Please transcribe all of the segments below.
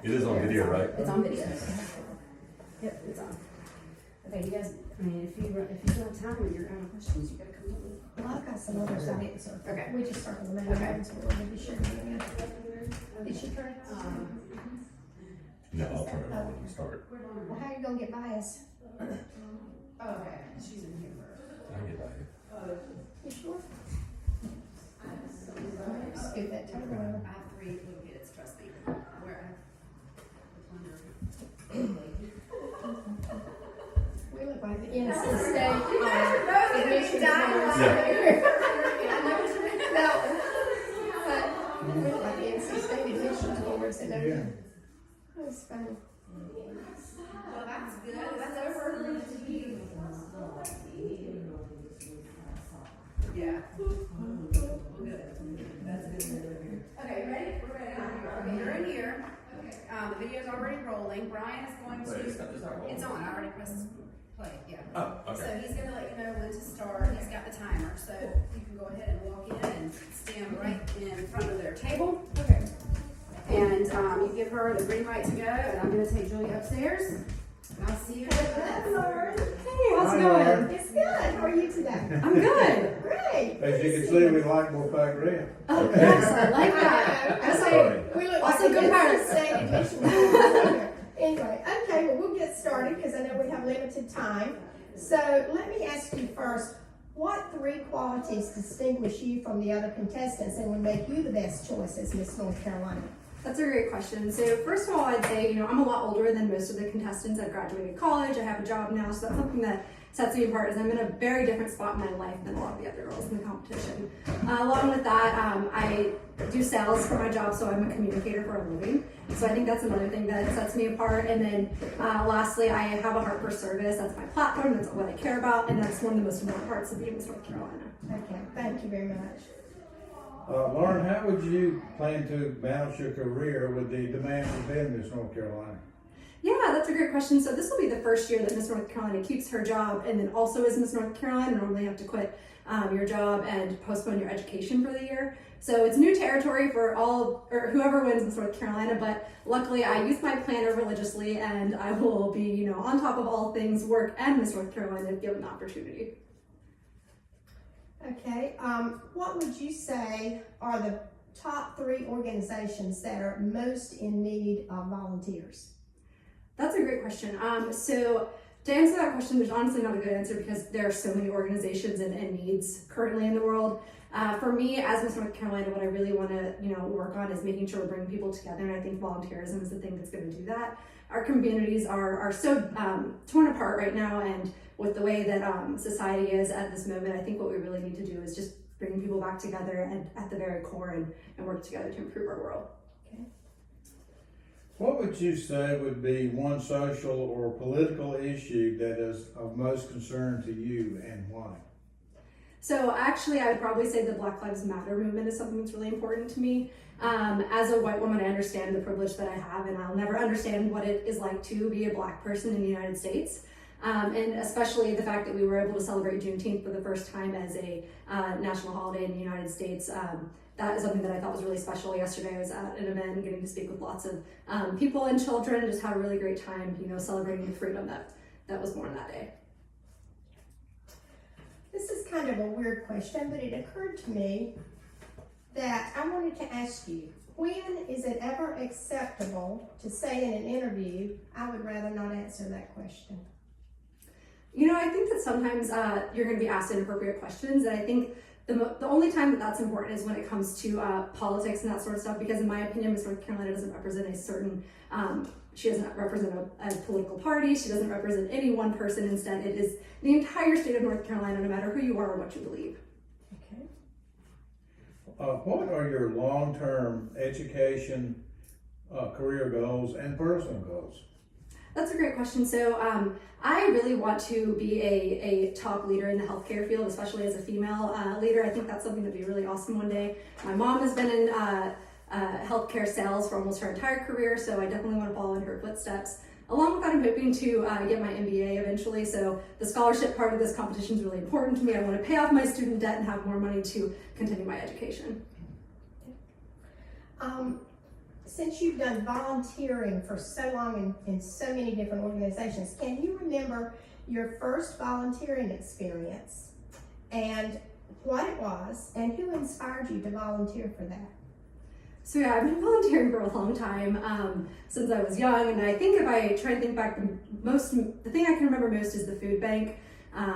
It is on video, right? It's on video. Yep, it's on. Okay, you guys, I mean, if you don't have time and you're out of questions, you gotta come up with. Well, I've got some others I didn't circle. Okay. We just circled the main Okay. ones, but we're gonna be sure to do that. Did she try? No, I'll turn it on when we start. Well, how you gonna get by us? Okay, she's in here first. I can get back here. You sure? Scoot that table over. I have 3 little kids, trust me. Where We look like the NC State. admissions Yeah. No. But we look like the NC State admissions boards and everything. That's funny. Well, that's good. That's over. Yeah. Good. That's good. Okay, ready? We're ready. Okay, you're in here. The video's already rolling. Brian is going to. Is that rolling? It's on. I already pressed play. Yeah. Oh, okay. So he's going to let you know when to start. He's got the timer, so you can go ahead and walk in and stand right in front of their table. Okay. And you give her the green light to go, and I'm going to take Julia upstairs. And I'll see you. Hello, Lauren. Hey, how's Hi, it going? Lauren. It's good. How are you today? I'm good. Great. As you can see, we like more pack red. Oh, yes, I like that. I say, Sorry. We look Also like good the parents. State admissions board. Anyway, okay, well, we'll get started because I know we have limited time. So let me ask you first, what 3 qualities distinguish you from the other contestants and would make you the best choice as Miss North Carolina? That's a great question. So first of all, I'd say, I'm a lot older than most of the contestants. I've graduated college, I have a job now, so that's something that sets me apart is I'm in a very different spot in my life than a lot of the other girls in the competition. Along with that, I do sales for my job, so I'm a communicator for a living. So I think that's another thing that sets me apart. And then lastly, I have a heart for service. That's my platform, that's what I care about, and that's one of the most important parts of being Miss North Carolina. Okay, thank you very much. Lauren, how would you plan to balance your career with the demands of being Miss North Carolina? Yeah, that's a great question. So this will be the first year that Miss North Carolina keeps her job and then also is Miss North Carolina. Normally you have to quit your job and postpone your education for the year. So it's new territory for whoever wins Miss North Carolina, but luckily I use my planner religiously and I will be, on top of all things work and Miss North Carolina if given the opportunity. Okay, what would you say are the top 3 organizations that are most in need of volunteers? That's a great question. So to answer that question, there's honestly not a good answer because there are so many organizations and needs currently in the world. For me, as Miss North Carolina, what I really want to, work on is making sure we're bringing people together, and I think volunteerism is the thing that's going to do that. Our communities are so torn apart right now, and with the way that society is at this moment, I think what we really need to do is just bring people back together and at the very core and work together to improve our world. Okay. What would you say would be one social or political issue that is of most concern to you and why? So actually, I would probably say the Black Lives Matter movement is something that's really important to me. As a white woman, I understand the privilege that I have, and I'll never understand what it is like to be a Black person in the United States. And especially the fact that we were able to celebrate Juneteenth for the first time as a national holiday in the United States. That is something that I thought was really special. Yesterday I was at an event getting to speak with lots of people and children, just had a really great time, celebrating the freedom that was born that day. This is kind of a weird question, but it occurred to me that I wanted to ask you, when is it ever acceptable to say in an interview, I would rather not answer that question? I think that sometimes you're going to be asked inappropriate questions, and I think the only time that's important is when it comes to politics and that sort of stuff, because in my opinion, Miss North Carolina doesn't represent a certain, she doesn't represent a political party, she doesn't represent any one person. Instead, it is the entire state of North Carolina, no matter who you are or what you believe. Okay. What are your long-term education, career goals and personal goals? That's a great question. So I really want to be a top leader in the healthcare field, especially as a female leader. I think that's something that'd be really awesome one day. My mom has been in healthcare sales for almost her entire career, so I definitely want to follow in her footsteps. Along with that, I'm hoping to get my MBA eventually, so the scholarship part of this competition is really important to me. I want to pay off my student debt and have more money to continue my education. since you've done volunteering for so long in so many different organizations, can you remember your first volunteering experience and what it was and who inspired you to volunteer for that? So yeah, I've been volunteering for a long time, since I was young, and I think if I try to think back, the thing I can remember most is the food bank.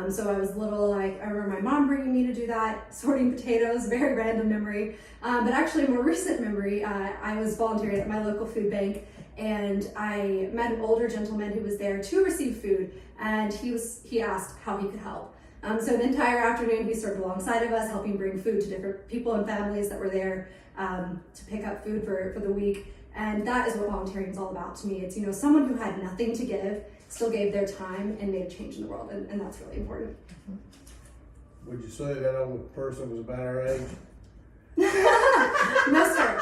So I was little, I remember my mom bringing me to do that, sorting potatoes, very random memory. But actually a more recent memory, I was volunteering at my local food bank, and I met an older gentleman who was there to receive food, and he asked how he could help. So the entire afternoon he served alongside of us, helping bring food to different people and families that were there to pick up food for the week. And that is what volunteering is all about to me. It's, someone who had nothing to give still gave their time and made a change in the world, and that's really important. Would you say that old person was about our age? No, sir.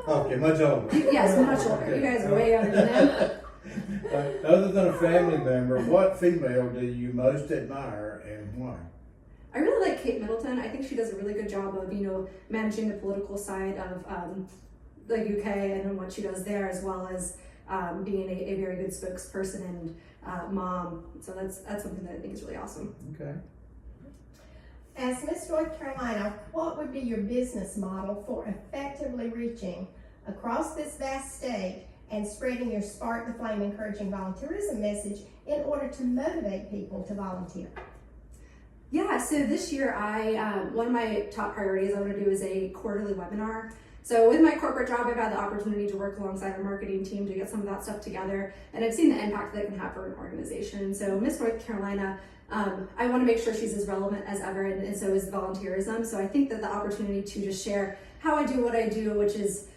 Okay, much older. Yes, much older. You guys are way younger than them. Other than a family member, what female do you most admire and why? I really like Kate Middleton. I think she does a really good job of, managing the political side of the UK and what she does there, as well as being a very good spokesperson and mom. So that's something that I think is really awesome. Okay. As Miss North Carolina, what would be your business model for effectively reaching across this vast state and spreading your Spark the Flame Encouraging Volunteerism message in order to motivate people to volunteer? Yeah, so this year one of my top priorities I want to do is a quarterly webinar. So with my corporate job, I've had the opportunity to work alongside our marketing team to get some of that stuff together, and I've seen the impact that it can have for an organization. So Miss North Carolina, I want to make sure she's as relevant as ever, and so is volunteerism. So I think that the opportunity to just share how I do what I do, which is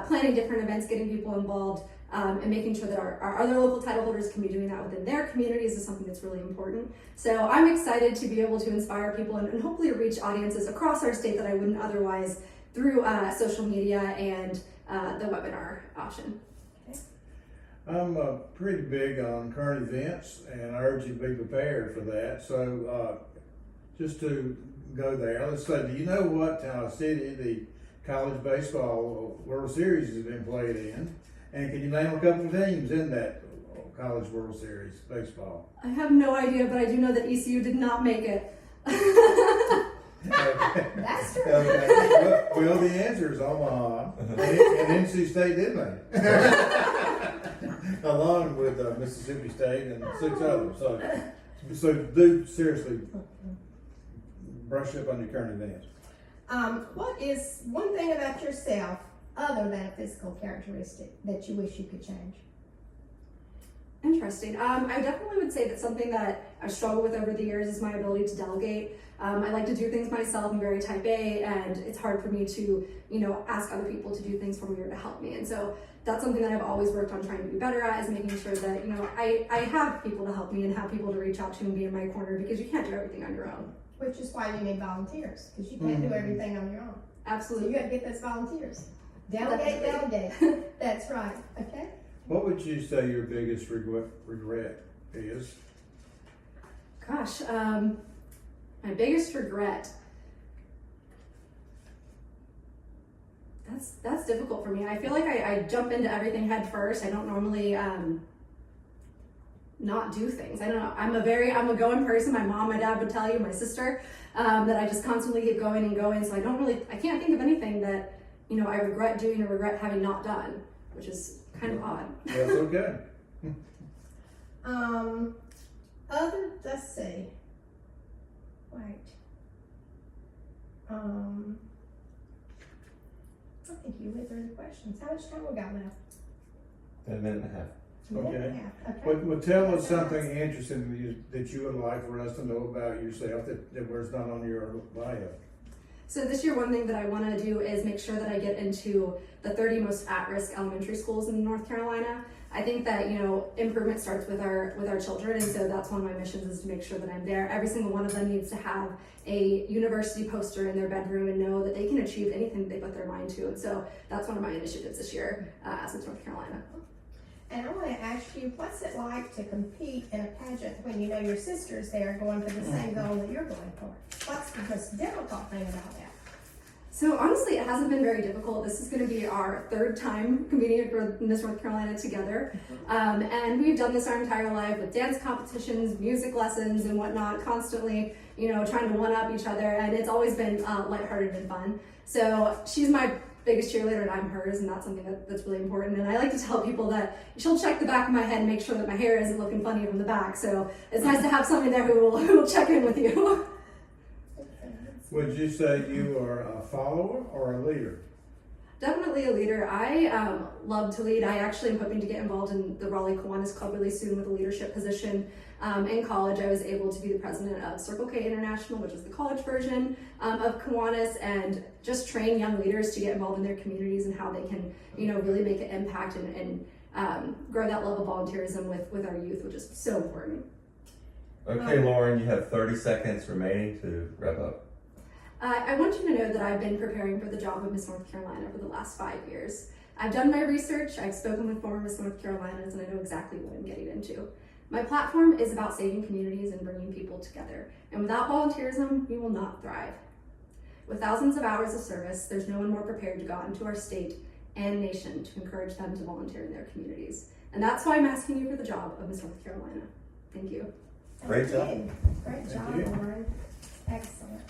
planning different events, getting people involved, and making sure that our other local title holders can be doing that within their communities is something that's really important. So I'm excited to be able to inspire people and hopefully reach audiences across our state that I wouldn't otherwise through social media and the webinar option. I'm pretty big on current events, and I urge you to be prepared for that. So just to go there, let's say, do you know what city the college baseball World Series has been played in? And can you name a couple of teams in that College World Series baseball? I have no idea, but I do know that ECU did not make it. Okay. That's true. Okay. Well, the answer is Omaha, and NC State did make it, along with Mississippi State and 6 others. So do seriously brush up on your current events. What is one thing about yourself other than a physical characteristic that you wish you could change? Interesting. I definitely would say that something that I've struggled with over the years is my ability to delegate. I like to do things myself. I'm very type A, and it's hard for me to, ask other people to do things for me or to help me. And so that's something that I've always worked on trying to be better at, is making sure that, I have people to help me and have people to reach out to and be in my corner, because you can't do everything on your own. Which is why you need volunteers, because you can't do everything on your own. So Absolutely. you got to get those volunteers. Delegate. That's right. Okay. What would you say your biggest regret is? Gosh, my biggest regret. That's difficult for me. I feel like I jump into everything head first. I don't normally not do things. I don't know. I'm a going person. My mom, my dad would tell you, my sister, that I just constantly keep going and going. So I can't think of anything that, I regret doing or regret having not done, which is kind of odd. That's okay. Let's see. Wait. I think you went through the questions. How much time we got left? A minute and a half. Minute and a Okay. half. Okay. Well, tell us something interesting that you would like for us to know about yourself that was not on your bio. So this year, one thing that I want to do is make sure that I get into the 30 most at-risk elementary schools in North Carolina. I think that, improvement starts with our children, and so that's one of my missions, is to make sure that I'm there. Every single one of them needs to have a university poster in their bedroom and know that they can achieve anything that they put their mind to. And so that's one of my initiatives this year as Miss North Carolina. And I want to ask you, what's it like to compete in a pageant when you know your sister's there going for the same goal that you're going for? What's the most difficult thing about that? So honestly, it hasn't been very difficult. This is going to be our third time competing for Miss North Carolina together. And we've done this our entire life with dance competitions, music lessons, and whatnot, constantly, trying to one-up each other. And it's always been lighthearted and fun. So she's my biggest cheerleader and I'm hers, and that's something that's really important. And I like to tell people that she'll check the back of my head and make sure that my hair isn't looking funny from the back. So it's nice to have somebody there who will check in with you. Would you say you are a follower or a leader? Definitely a leader. I love to lead. I actually am hoping to get involved in the Raleigh Kiwanis Club really soon with a leadership position. In college, I was able to be the president of Circle K International, which is the college version of Kiwanis, and just train young leaders to get involved in their communities and how they can, really make an impact and grow that love of volunteerism with our youth, which is so important. Okay, Lauren, you have 30 seconds remaining to wrap up. I want you to know that I've been preparing for the job of Miss North Carolina for the last 5 years. I've done my research, I've spoken with former Miss North Carolinas, and I know exactly what I'm getting into. My platform is about saving communities and bringing people together. And without volunteerism, we will not thrive. With thousands of hours of service, there's no one more prepared to go out into our state and nation to encourage them to volunteer in their communities. And that's why I'm asking you for the job of Miss North Carolina. Thank you. Great job. Great job, Thank you. Lauren. Excellent.